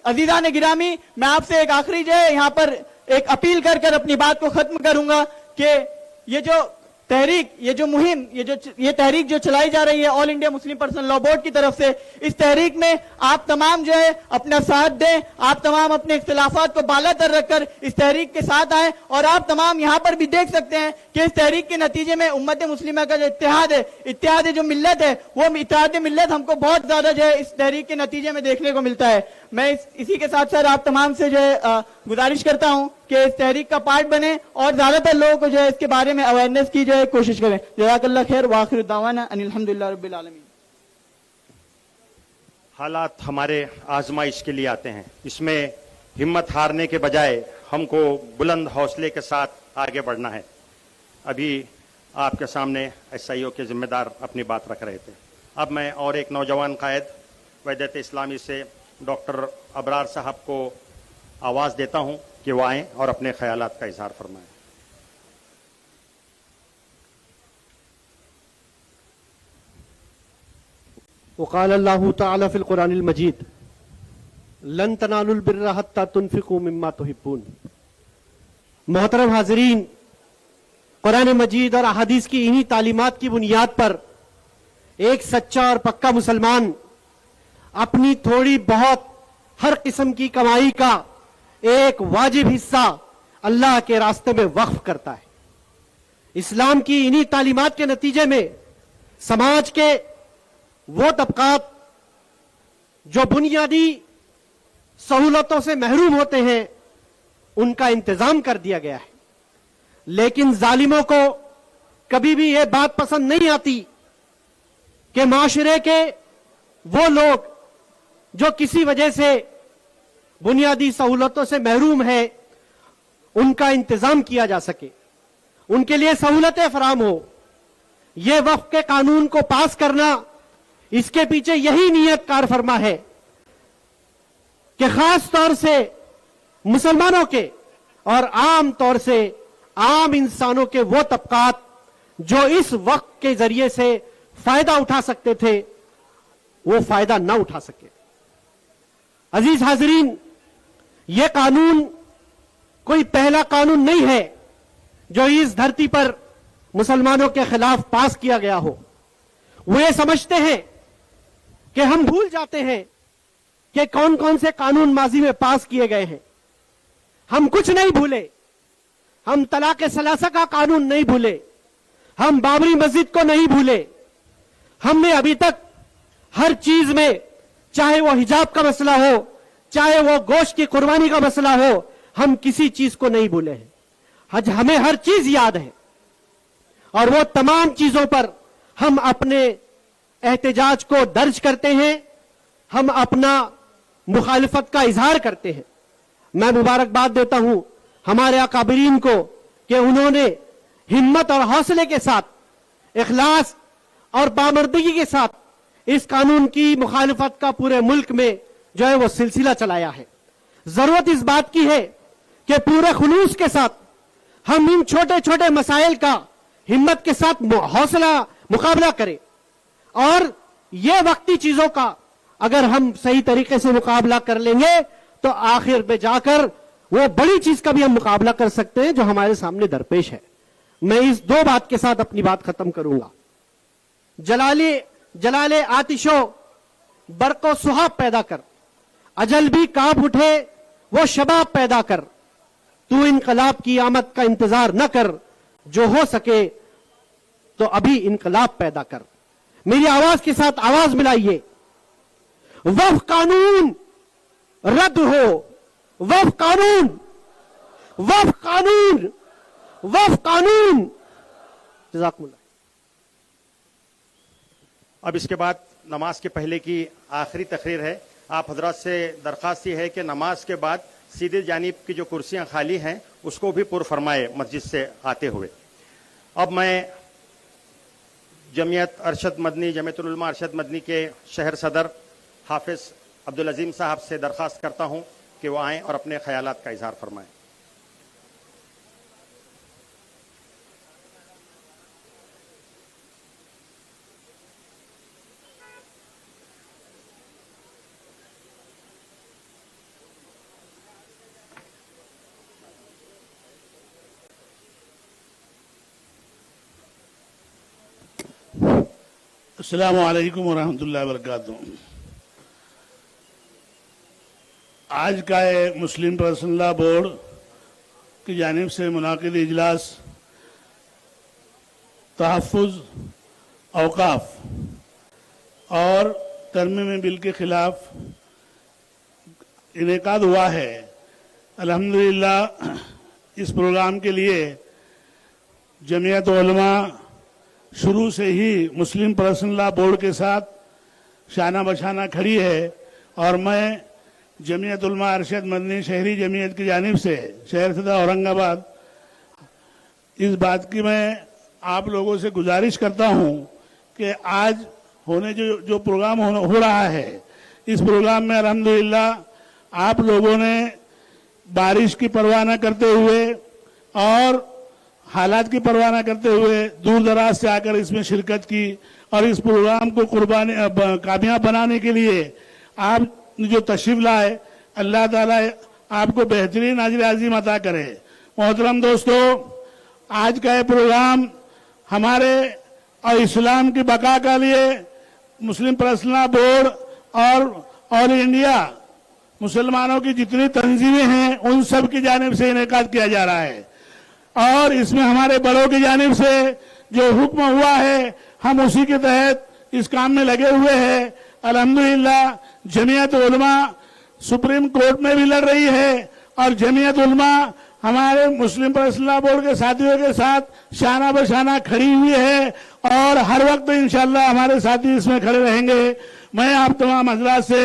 अजीजा ने गिरामी, मैं आपसे एक आखिरी जो है यहाँ पर एक अपील कर अपनी बात को खत्म करूंगा कि ये जो तहरीक, ये जो मुहिम, ये तहरीक जो चलाई जा रही है all India Muslim personal law board की तरफ से, इस तहरीक में आप तमाम जो है अपना साथ दें, आप तमाम अपने इख्तिलाफात को बालातर रखकर इस तहरीक के साथ आएं और आप तमाम यहाँ पर भी देख सकते हैं कि इस तहरीक के नतीजे में उम्मत मुस्लिमा का जो इत्तेहाद जो मिल्लत है, वो इत्तेहाद मिल्लत हमको बहुत ज्यादा जो है इस तहरीक के नतीजे में देखने को मिलता है। मैं इसी के साथ साथ आप तमाम से जो है गुजारिश करता हूं कि इस तहरीक का पार्ट बने और ज्यादातर लोगों को जो है इसके बारे में अवेयरनेस की जो है कोशिश करें। जज़ाकल्लाह खैर व आखिर दावाना अनिल हम्दुलिल्लाह रब्बिल आलमीन। हालात हमारे आजमाइश के लिए आते हैं, इसमें हिम्मत हारने के बजाय हमको बुलंद हौसले के साथ आगे बढ़ना है। अभी आपके सामने SIO के जिम्मेदार अपनी बात रख रहे थे। अब मैं और एक नौजवान कायद वहदत इस्लामी से डॉक्टर अबरार साहब को आवाज़ देता हूं कि वो आएं और अपने ख्यालात का इजहार फरमाएं। वक़ाल अल्लाहु तआला फ़िल क़ुरानिल मजीद लन तनालुल बिर्रा हत्ता तुनफ़िक़ू मिम्मा तुहिब्बून। मोहतरम हाज़रीन, कुरान मजीद और अहादीस की इन्हीं तालीमात की बुनियाद पर एक सच्चा और पक्का मुसलमान अपनी थोड़ी बहुत हर किस्म की कमाई का एक वाजिब हिस्सा अल्लाह के रास्ते में वक्फ करता है। इस्लाम की इन्हीं तालीमात के नतीजे में समाज के वो तबकात जो बुनियादी सहूलतों से महरूम होते हैं उनका इंतजाम कर दिया गया है। लेकिन जालिमों को कभी भी यह बात पसंद नहीं आती कि माशरे के वो लोग जो किसी वजह से बुनियादी सहूलतों से महरूम है उनका इंतजाम किया जा सके, उनके लिए सहूलतें फराम हो। यह वक्फ के कानून को पास करना, इसके पीछे यही नियत कार फरमा है कि खास तौर से मुसलमानों के और आम तौर से आम इंसानों के वो तबकात जो इस वक्त के जरिए से फायदा उठा सकते थे वो फायदा ना उठा सके। अजीज हाजरीन, यह कानून कोई पहला कानून नहीं है जो इस धरती पर मुसलमानों के खिलाफ पास किया गया हो। वो ये समझते हैं कि हम भूल जाते हैं कि कौन कौन से कानून माजी में पास किए गए हैं, ہم کچھ نہیں بھولے. ہم طلاق ثلاثہ کا قانون نہیں بھولے. ہم بابری مسجد کو نہیں بھولے. ہم نے ابھی تک ہر چیز میں, چاہے وہ حجاب کا مسئلہ ہو, چاہے وہ گوشت کی قربانی کا مسئلہ ہو, ہم کسی چیز کو نہیں بھولے ہیں. ہمیں ہر چیز یاد ہے, اور وہ تمام چیزوں پر ہم اپنے احتجاج کو درج کرتے ہیں, ہم اپنا مخالفت کا اظہار کرتے ہیں. میں مبارکباد دیتا ہوں ہمارے اکابرین کو کہ انہوں نے ہمت اور حوصلے کے ساتھ, اخلاص اور بامردگی کے ساتھ اس قانون کی مخالفت کا پورے ملک میں جو ہے وہ سلسلہ چلایا ہے. ضرورت اس بات کی ہے کہ پورے خلوص کے ساتھ ہم ان چھوٹے چھوٹے مسائل کا ہمت کے ساتھ حوصلہ مقابلہ کریں, اور یہ وقتی چیزوں کا اگر ہم صحیح طریقے سے مقابلہ کر لیں گے تو آخر میں جا کر وہ بڑی چیز کا بھی ہم مقابلہ کر سکتے ہیں جو ہمارے سامنے درپیش ہے. میں اس دو بات کے ساتھ اپنی بات ختم کروں گا. جلال آتشو برق و سحاب پیدا کر, اجل بھی کانپ اٹھے وہ شباب پیدا کر, تو انقلاب کی آمد کا انتظار نہ کر, جو ہو سکے تو ابھی انقلاب پیدا کر. میری آواز کے ساتھ آواز ملائیے. وقف قانون رد ہو, وقف قانون, وقف قانون, وقف قانون. جزاکم اللہ. اب اس کے بعد نماز کے پہلے کی آخری تقریر ہے. آپ حضرات سے درخواست یہ ہے کہ نماز کے بعد سیدھے جانب کی جو کرسیاں خالی ہیں اس کو بھی پر فرمائے مسجد سے آتے ہوئے. اب میں جمعیت ارشد مدنی, جمعیت العلماء ارشد مدنی کے شہر صدر حافظ عبدالعظیم صاحب سے درخواست کرتا ہوں کہ وہ آئیں اور اپنے خیالات کا اظہار فرمائیں. السلام علیکم ورحمۃ اللہ وبرکاتہ. آج کا مسلم پرسنل لا بورڈ کی جانب سے منعقد اجلاس تحفظ اوقاف اور ترمیم بل کے خلاف انعقاد ہوا ہے. الحمدللہ اس پروگرام کے لیے جمعیت علماء شروع سے ہی مسلم پرسنل لا بورڈ کے ساتھ شانہ بشانہ کھڑی ہے, اور میں جمعیت علماء ارشد مدنی شہری جمعیت کی جانب سے شہر صدر اورنگ آباد اس بات کی میں آپ لوگوں سے گزارش کرتا ہوں کہ آج جو پروگرام ہو رہا ہے, اس پروگرام میں الحمدللہ آپ لوگوں نے بارش کی پرواہ نہ کرتے ہوئے اور حالات کی پرواہ نہ کرتے ہوئے دور دراز سے آ کر اس میں شرکت کی, اور اس پروگرام کو کامیاب بنانے کے لیے آپ جو تشریف لائے, اللہ تعالیٰ آپ کو بہترین اجر عظیم عطا کرے. محترم دوستو, آج کا یہ پروگرام ہمارے اور اسلام کی بقا کے لیے مسلم پرسنل لا بورڈ اور آل انڈیا مسلمانوں کی جتنی تنظیمیں ہیں ان سب کی جانب سے انعقاد کیا جا رہا ہے, اور اس میں ہمارے بڑوں کی جانب سے جو حکم ہوا ہے ہم اسی کے تحت اس کام میں لگے ہوئے ہیں. الحمدللہ جمعیت علماء سپریم کورٹ میں بھی لڑ رہی ہے, اور جمعیت علماء ہمارے مسلم پرسنل لا بورڈ کے ساتھیوں کے ساتھ شانہ بشانہ کھڑی ہوئی ہے, اور ہر وقت انشاءاللہ ہمارے ساتھی اس میں کھڑے رہیں گے. میں آپ تمام حضرات سے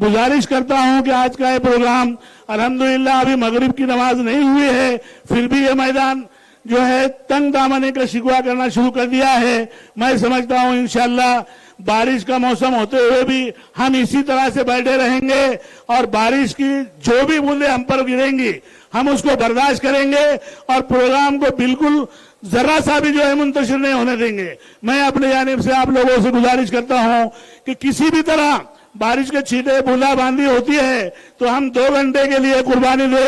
گزارش کرتا ہوں کہ آج کا یہ پروگرام الحمدللہ ابھی مغرب کی نماز نہیں ہوئی ہے, پھر بھی یہ میدان جو ہے تنگ دامنے کا شکوہ کرنا شروع کر دیا ہے. میں سمجھتا ہوں انشاءاللہ بارش کا موسم ہوتے ہوئے بھی ہم اسی طرح سے بیٹھے رہیں گے, اور بارش کی جو بھی بوندیں ہم پر گریں گی ہم اس کو برداشت کریں گے, اور پروگرام کو بالکل ذرا سا بھی جو ہے منتشر نہیں ہونے دیں گے. میں اپنے جانب سے آپ لوگوں سے گزارش کرتا ہوں کہ کسی بھی طرح बारिश के छींटे बूंदाबांदी होती है तो हम 2 घंटे के लिए कुर्बानी दे।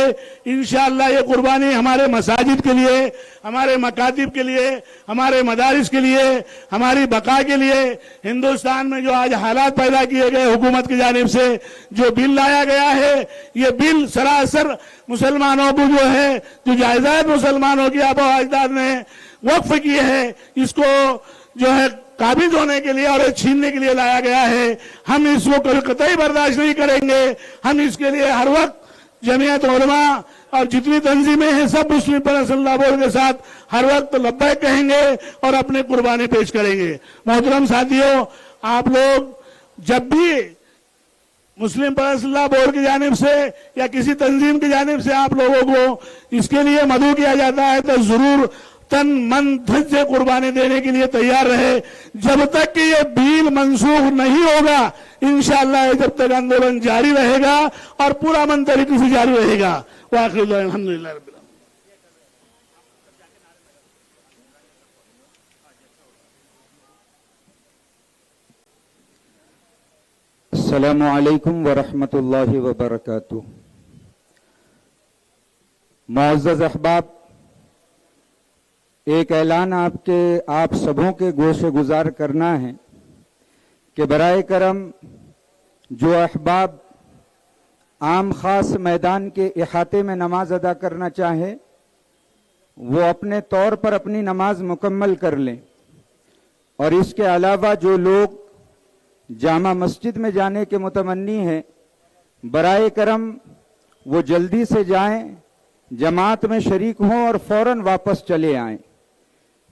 इंशाअल्लाह ये कुर्बानी हमारे मसाजिद के लिए, हमारे मकातिब के लिए, हमारे मदारिस के लिए, हमारी बका के लिए, हिंदुस्तान में जो आज हालात पैदा किए गए हुकूमत की जानिब से जो बिल लाया गया है, ये बिल सरासर मुसलमानों को जो है, जो जायदाद मुसलमानों की आबो अजदाद ने वक्फ की है, इसको जो है काबिज होने के लिए और छीनने के लिए लाया गया है। हम इसको कभी कतई बर्दाश्त नहीं करेंगे। हम इसके लिए हर वक्त जमीयत उलमा और जितनी तंजीमें हैं सब मुस्लिम पर्सनल लॉ बोर्ड के साथ हर वक्त लब्बैक कहेंगे और अपनी कुर्बानी पेश करेंगे। मोहतरम साथियों, आप लोग जब भी मुस्लिम पर्सनल लॉ बोर्ड की जानिब से या किसी तंजीम की जानिब से आप लोगों को इसके लिए मदऊ किया जाता है तो जरूर तन मन धन से कुर्बानी देने के लिए तैयार रहे। जब तक कि ये बिल मंसूख नहीं होगा इंशाअल्लाह जब तक आंदोलन जारी रहेगा और पूरा मन तरीके से जारी रहेगा। वाखिर अल्हम्दुलिल्लाह रब्बिल आलमीन। अस्सलामु अलैकुम व रहमतुल्लाहि व बरकातुहू। मुअज़्ज़ज़ अहबाब, एक ऐलान आप सबों के गोशे गुजार करना है कि बराए करम जो अहबाब आम खास मैदान के इहाते में नमाज अदा करना चाहे वो अपने तौर पर अपनी नमाज मुकम्मल कर लें और इसके अलावा जो लोग जामा मस्जिद में जाने के मुतमन्नी हैं बराए करम वो जल्दी से जाएं, जमात में शरीक हों और फौरन वापस चले आएं।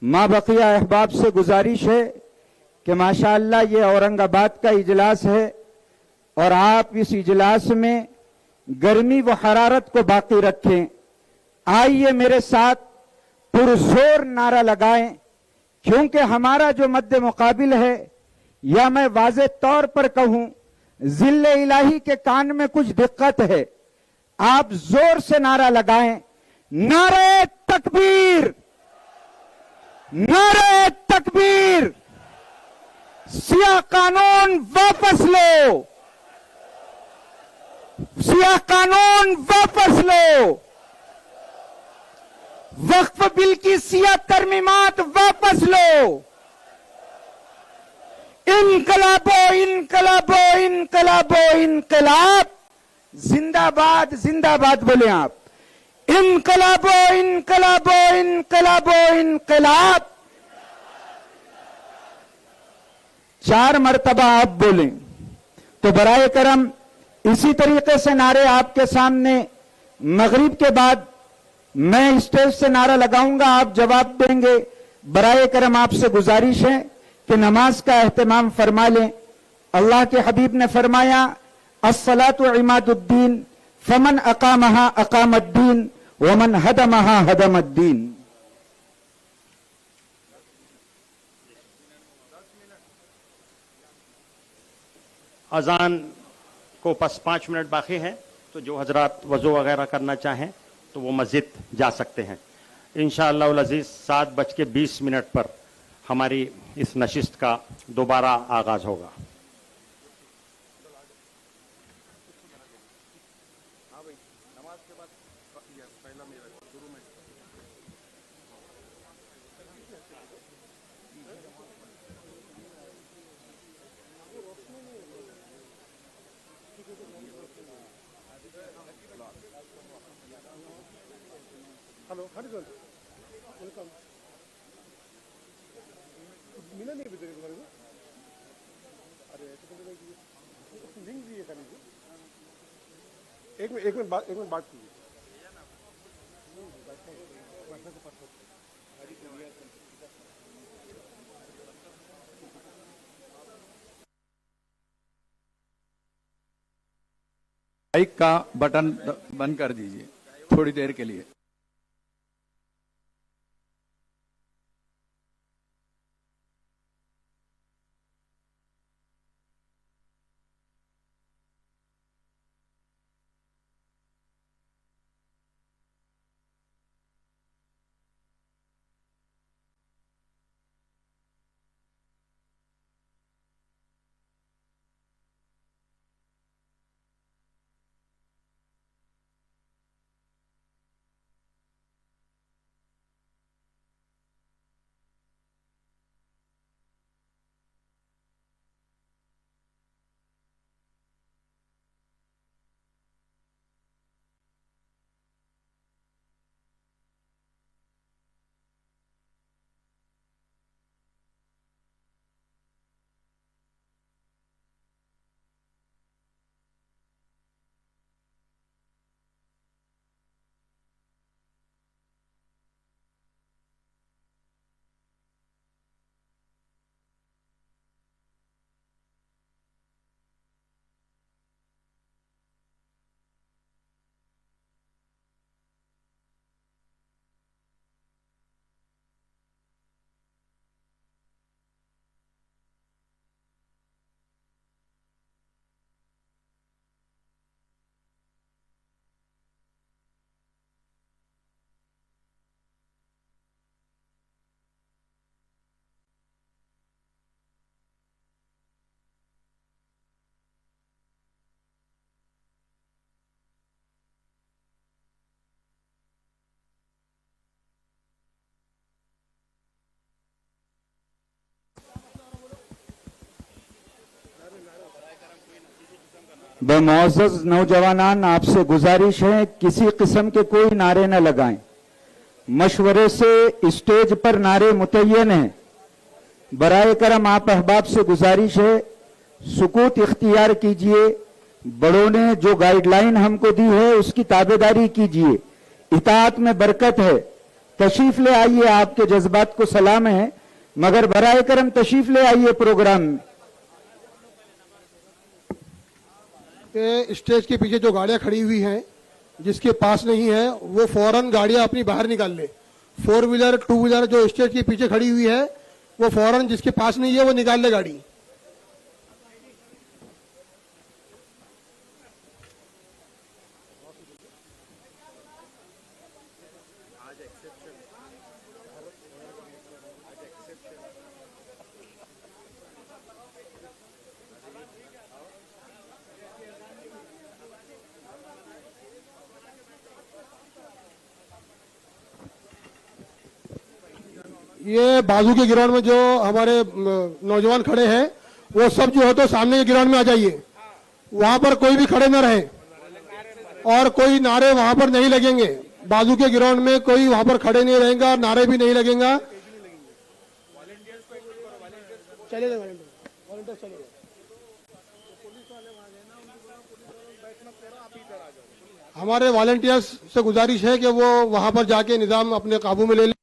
माँ बकिया अहबाब से गुजारिश है कि माशाअल्लाह ये औरंगाबाद का इजलास है और आप इस इजलास में गर्मी व हरारत को बाकी रखें। आइए मेरे साथ पुरजोर नारा लगाएं, क्योंकि हमारा जो मद्दे मुकाबिल है, या मैं वाज़े तौर पर कहूं जिल्ले इलाही के कान में कुछ दिक्कत है। आप जोर से नारा लगाएं, नारे तकबीर, नारे तकबीर, सियाह कानून वापस लो, सियाह कानून वापस लो, वक्फ बिल की सियाह तरमीमात वापस लो, इनकलाबो इनकलाबो इनकलाबो इनकलाब, जिंदाबाद जिंदाबाद बोले आप, इनकलाबो इनकलाबो इनकलाबो इनकलाब। 4 मरतबा आप बोलें तो बराए करम इसी तरीके से नारे आपके सामने मगरिब के बाद मैं स्टेज से नारा लगाऊंगा, आप जवाब देंगे। बराए करम आपसे गुजारिश है कि नमाज का एहतमाम फरमा लें। अल्लाह के हबीब ने फरमाया, अस्सलातु इमादुद्दीन फमन अकामहा अकामद्दीन वमन हदमहा हदमद्दीन। अजान को बस 5 मिनट बाकी हैं, तो जो हजरात वज़ू वगैरह करना चाहें तो वो मस्जिद जा सकते हैं। इंशाअल्लाह उल अज़ीज़ 7:20 पर हमारी इस नशिस्त का दोबारा आगाज होगा। हेलो हरिजन वेलकम मिला नहीं अभी तक तुम्हारे को। अरे लिंक दिए खाली एक मिनट बात कीजिए। माइक का बटन बंद कर दीजिए थोड़ी देर के लिए। बमुअज़्ज़ज़ नौजवानान आपसे गुजारिश है किसी किस्म के कोई नारे न लगाएं। मशवरे से स्टेज पर नारे मुतय्यन हैं। बराए करम आप अहबाब से गुजारिश है सुकूत इख्तियार कीजिए। बड़ों ने जो गाइडलाइन हमको दी है उसकी ताबेदारी कीजिए। इताअत में बरकत है। तशरीफ ले आइए, आपके जज्बात को सलाम है, मगर बराए करम तशरीफ ले आइए प्रोग्राम में। स्टेज के पीछे जो गाड़ियां खड़ी हुई हैं, जिसके पास नहीं है वो फौरन गाड़ियां अपनी बाहर निकाल ले। 4 व्हीलर 2 व्हीलर जो स्टेज के पीछे खड़ी हुई है वो फौरन, जिसके पास नहीं है वो निकाल ले गाड़ी। ये बाजू के ग्राउंड में जो हमारे नौजवान खड़े हैं वो सब जो है तो सामने के ग्राउंड में आ जाइए। वहां पर कोई भी खड़े न रहे और कोई नारे वहां पर नहीं लगेंगे। बाजू के ग्राउंड में कोई वहां पर खड़े नहीं रहेगा, नारे भी नहीं लगेगा। चलेगा वॉलंटियर्स चलेगा। हमारे वॉलंटियर्स से गुजारिश है कि वो वहां पर जाके निजाम अपने काबू में ले लें।